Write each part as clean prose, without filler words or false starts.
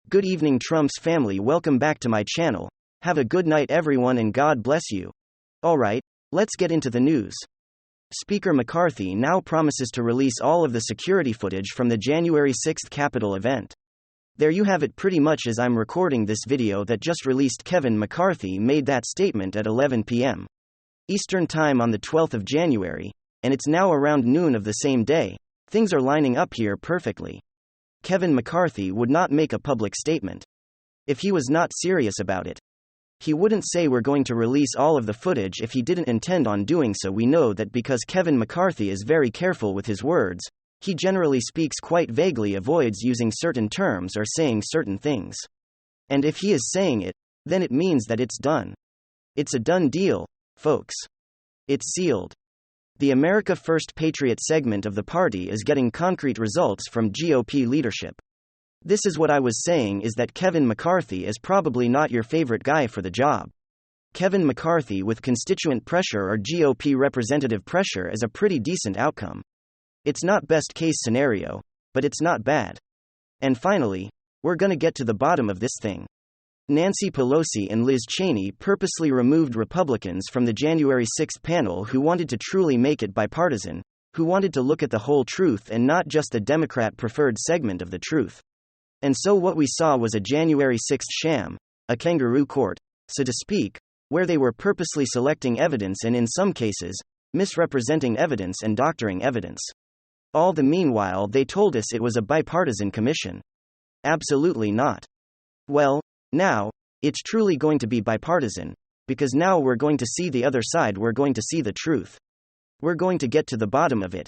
Good evening, Trump's family. Welcome back to my channel. Have a good night, everyone, and God bless you. Alright, let's get into the news. Speaker McCarthy now promises to release all of the security footage from the January 6th Capitol event. There you have it. Pretty much as I'm recording this video that just released, Kevin McCarthy made that statement at 11 p.m. Eastern Time on the 12th of January, and it's now around noon of the same day. Things are lining up here perfectly. Kevin McCarthy would not make a public statement if he was not serious about it. He wouldn't say we're going to release all of the footage if he didn't intend on doing so. We know that because Kevin McCarthy is very careful with his words. He generally speaks quite vaguely, avoids using certain terms or saying certain things. And if he is saying it, then it means that it's done. It's a done deal, folks. It's sealed. The America First Patriot segment of the party is getting concrete results from GOP leadership. This is what I was saying, is that Kevin McCarthy is probably not your favorite guy for the job. Kevin McCarthy with constituent pressure or GOP representative pressure is a pretty decent outcome. It's not best case scenario, but it's not bad. And finally, we're gonna get to the bottom of this thing. Nancy Pelosi and Liz Cheney purposely removed Republicans from the January 6th panel who wanted to truly make it bipartisan, who wanted to look at the whole truth and not just the Democrat-preferred segment of the truth. And so what we saw was a January 6th sham, a kangaroo court, so to speak, where they were purposely selecting evidence and in some cases, misrepresenting evidence and doctoring evidence. All the meanwhile they told us it was a bipartisan commission. Absolutely not. Well, now, it's truly going to be bipartisan, because now we're going to see the other side, we're going to see the truth. We're going to get to the bottom of it.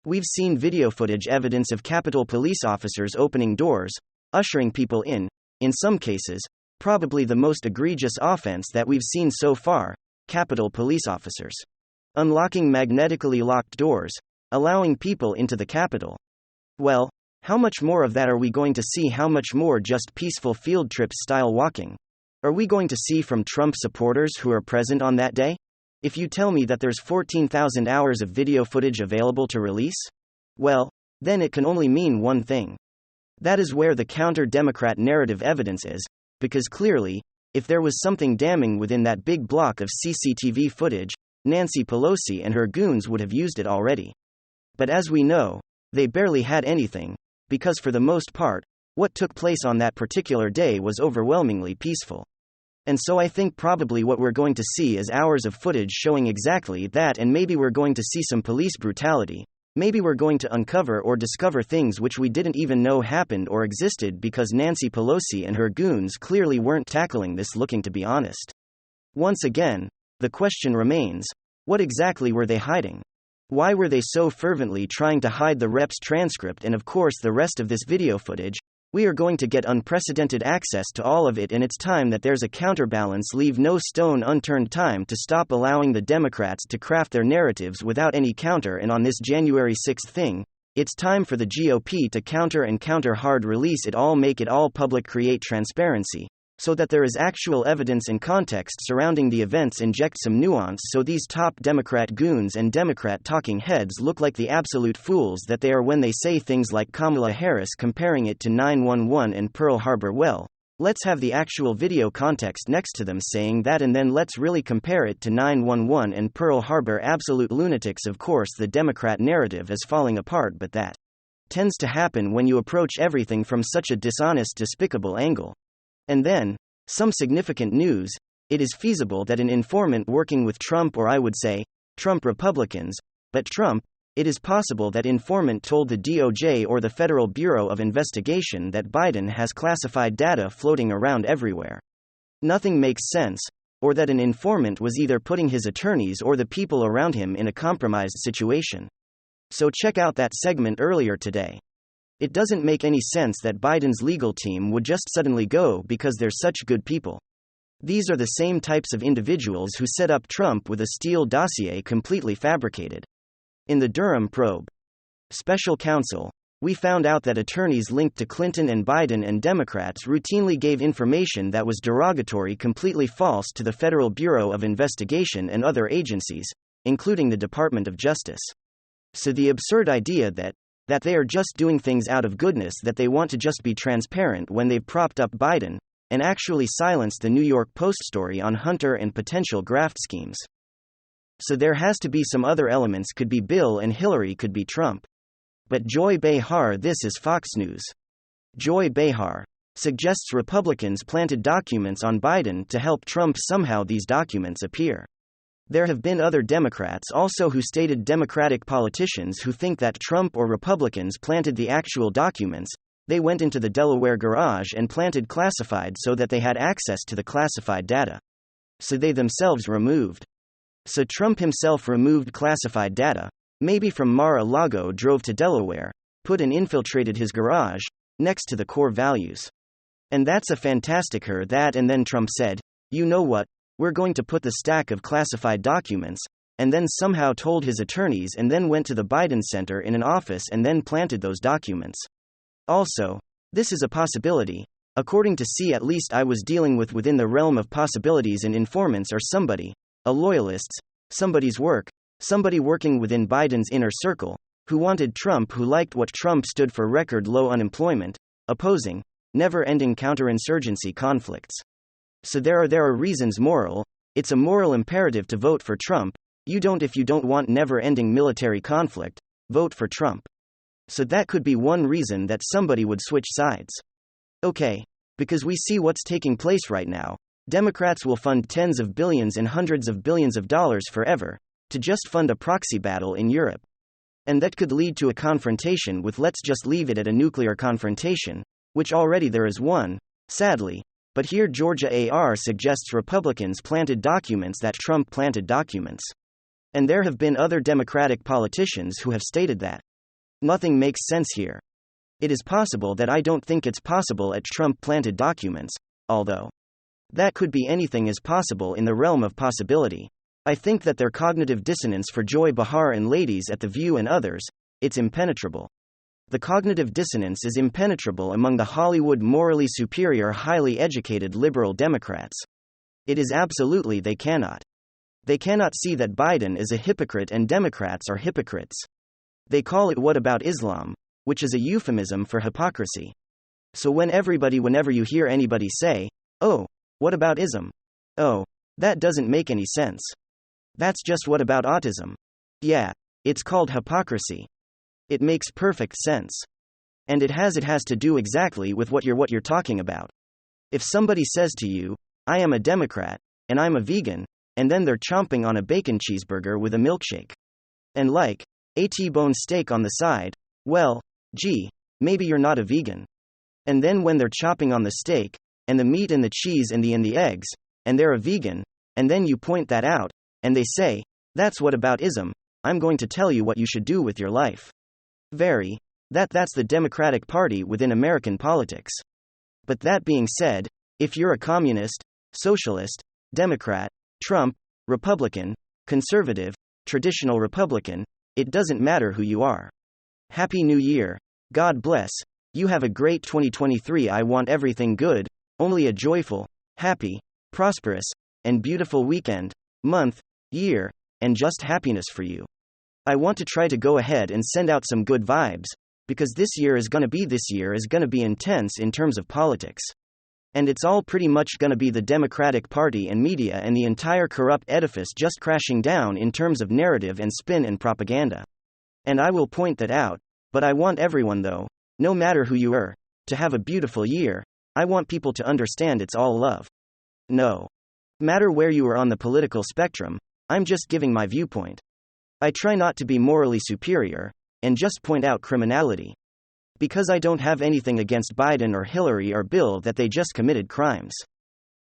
We've seen video footage evidence of Capitol police officers opening doors, ushering people in some cases, probably the most egregious offense that we've seen so far, Capitol police officers unlocking magnetically locked doors, allowing people into the Capitol. Well, how much more of that are we going to see? How much more just peaceful field trips style walking are we going to see from Trump supporters who are present on that day? If you tell me that there's 14,000 hours of video footage available to release, well, then it can only mean one thing. That is where the counter-Democrat narrative evidence is, because clearly, if there was something damning within that big block of CCTV footage, Nancy Pelosi and her goons would have used it already. But as we know, they barely had anything, because for the most part, what took place on that particular day was overwhelmingly peaceful. And so I think probably what we're going to see is hours of footage showing exactly that, and maybe we're going to see some police brutality. Maybe we're going to uncover or discover things which we didn't even know happened or existed because Nancy Pelosi and her goons clearly weren't tackling this. Looking to be honest. Once again, the question remains, what exactly were they hiding? Why were they so fervently trying to hide the rep's transcript and of course the rest of this video footage? We are going to get unprecedented access to all of it, and it's time that there's a counterbalance. Leave no stone unturned, time to stop allowing the Democrats to craft their narratives without any counter. And on this January 6th thing, it's time for the GOP to counter and counter hard. Release it all, make it all public, create transparency, so that there is actual evidence and context surrounding the events. Inject some nuance so these top Democrat goons and Democrat talking heads look like the absolute fools that they are when they say things like Kamala Harris comparing it to 9/11 and Pearl Harbor. Well, let's have the actual video context next to them saying that, and then let's really compare it to 9/11 and Pearl Harbor. Absolute lunatics. Of course, the Democrat narrative is falling apart, but that tends to happen when you approach everything from such a dishonest, despicable angle. And then, some significant news, it is feasible that an informant working with Trump, or I would say, Trump Republicans, but Trump, it is possible that informant told the DOJ or the Federal Bureau of Investigation that Biden has classified data floating around everywhere. Nothing makes sense, or that an informant was either putting his attorneys or the people around him in a compromised situation. So check out that segment earlier today. It doesn't make any sense that Biden's legal team would just suddenly go because they're such good people. These are the same types of individuals who set up Trump with a Steele dossier completely fabricated. In the Durham probe, special counsel, we found out that attorneys linked to Clinton and Biden and Democrats routinely gave information that was derogatory, completely false, to the Federal Bureau of Investigation and other agencies, including the Department of Justice. So the absurd idea that that they are just doing things out of goodness, that they want to just be transparent when they've propped up Biden, and actually silenced the New York Post story on Hunter and potential graft schemes. So there has to be some other elements, could be Bill and Hillary, could be Trump. But Joy Behar, this is Fox News. Joy Behar suggests Republicans planted documents on Biden to help Trump. Somehow these documents appear. There have been other Democrats also who stated, Democratic politicians who think that Trump or Republicans planted the actual documents. They went into the Delaware garage and planted classified so that they had access to the classified data. So they themselves removed. So Trump himself removed classified data, maybe from Mar-a-Lago, drove to Delaware, put and infiltrated his garage, next to the core values. And that's a fantastic her that. And then Trump said, you know what, we're going to put the stack of classified documents, and then somehow told his attorneys and then went to the Biden Center in an office and then planted those documents. Also, this is a possibility. According to C, at least I was dealing with within the realm of possibilities, and informants are somebody, a loyalist, somebody's work, somebody working within Biden's inner circle, who wanted Trump, who liked what Trump stood for: record low unemployment, opposing never-ending counterinsurgency conflicts. So there are reasons moral. It's a moral imperative to vote for Trump. If you don't want never-ending military conflict, vote for Trump. So that could be one reason that somebody would switch sides. Okay, because we see what's taking place right now. Democrats will fund tens of billions and hundreds of billions of dollars forever to just fund a proxy battle in Europe. And that could lead to a confrontation with, let's just leave it at a nuclear confrontation, which already there is one, sadly. But here Georgia AR suggests Republicans planted documents, that Trump planted documents. And there have been other Democratic politicians who have stated that. Nothing makes sense here. It is possible that I don't think it's possible at Trump planted documents, although that could be, anything is possible in the realm of possibility. I think that their cognitive dissonance for Joy Behar and ladies at The View and others, it's impenetrable. The cognitive dissonance is impenetrable among the Hollywood morally superior, highly educated liberal Democrats. It is absolutely, they cannot. They cannot see that Biden is a hypocrite and Democrats are hypocrites. They call it "what about Islam?" which is a euphemism for hypocrisy. So whenever you hear anybody say, oh, what about ism? Oh, that doesn't make any sense. That's just what about autism? Yeah, it's called hypocrisy. It makes perfect sense. And it has to do exactly with what you're talking about. If somebody says to you, I am a Democrat, and I'm a vegan, and then they're chomping on a bacon cheeseburger with a milkshake, and like a T-bone steak on the side, well, gee, maybe you're not a vegan. And then when they're chopping on the steak, and the meat and the cheese and the eggs, and they're a vegan, and then you point that out, and they say, that's what about ism, I'm going to tell you what you should do with your life. That's the Democratic Party within American politics. But that being said, if you're a communist, socialist, Democrat, Trump, Republican, conservative, traditional Republican, it doesn't matter who you are. Happy New Year. God bless. You have a great 2023. I want everything good, only a joyful, happy, prosperous, and beautiful weekend, month, year, and just happiness for you. I want to try to go ahead and send out some good vibes, because this year is going to be intense in terms of politics. And it's all pretty much going to be the Democratic Party and media and the entire corrupt edifice just crashing down in terms of narrative and spin and propaganda. And I will point that out, but I want everyone, though, no matter who you are, to have a beautiful year. I want people to understand it's all love. No matter where you are on the political spectrum, I'm just giving my viewpoint. I try not to be morally superior, and just point out criminality. Because I don't have anything against Biden or Hillary or Bill, that they just committed crimes.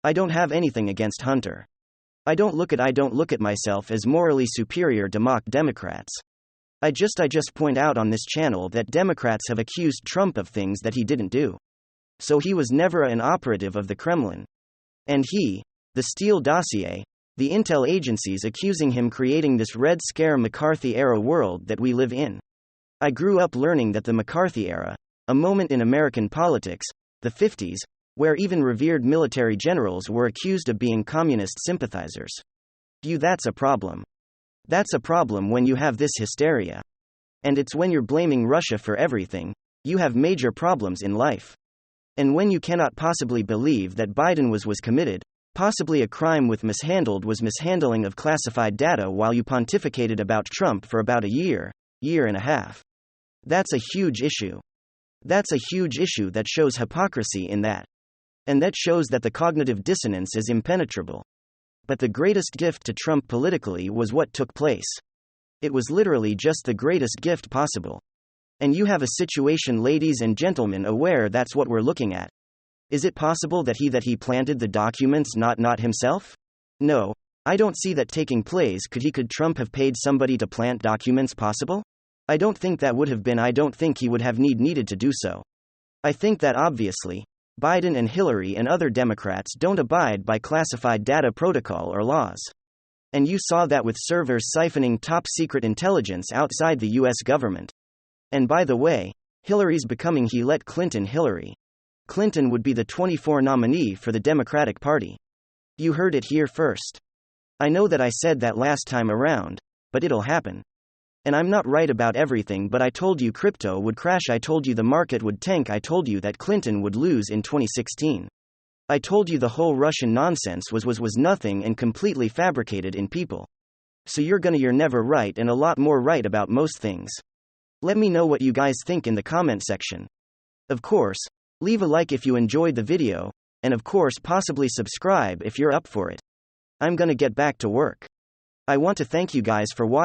I don't have anything against Hunter. I don't look at myself as morally superior to mock Democrats. I just point out on this channel that Democrats have accused Trump of things that he didn't do. So he was never an operative of the Kremlin. And the Steele dossier, the intel agencies accusing him creating this Red Scare McCarthy-era world that we live in. I grew up learning that the McCarthy era, a moment in American politics, the 50s, where even revered military generals were accused of being communist sympathizers. That's a problem. That's a problem when you have this hysteria. And it's when you're blaming Russia for everything, you have major problems in life. And when you cannot possibly believe that Biden was committed, possibly a crime was mishandling of classified data while you pontificated about Trump for about a year and a half. That's a huge issue. That's a huge issue that shows hypocrisy in that. And that shows that the cognitive dissonance is impenetrable. But the greatest gift to Trump politically was what took place. It was literally just the greatest gift possible. And you have a situation, ladies and gentlemen, aware that's what we're looking at. Is it possible that he planted the documents, not himself? No, I don't see that taking place. Could Trump have paid somebody to plant documents possible? I don't think that would have been. I don't think he would have needed to do so. I think that obviously, Biden and Hillary and other Democrats don't abide by classified data protocol or laws. And you saw that with servers siphoning top secret intelligence outside the US government. And by the way, Hillary's becoming he let Clinton. Hillary Clinton would be the 24 nominee for the Democratic Party. You heard it here first. I know that I said that last time around, but it'll happen. And I'm not right about everything, but I told you crypto would crash, I told you the market would tank, I told you that Clinton would lose in 2016. I told you the whole Russian nonsense was nothing and completely fabricated in people. So you're never right, and a lot more right about most things. Let me know what you guys think in the comment section. Of course, leave a like if you enjoyed the video, and of course possibly subscribe if you're up for it. I'm gonna get back to work. I want to thank you guys for watching.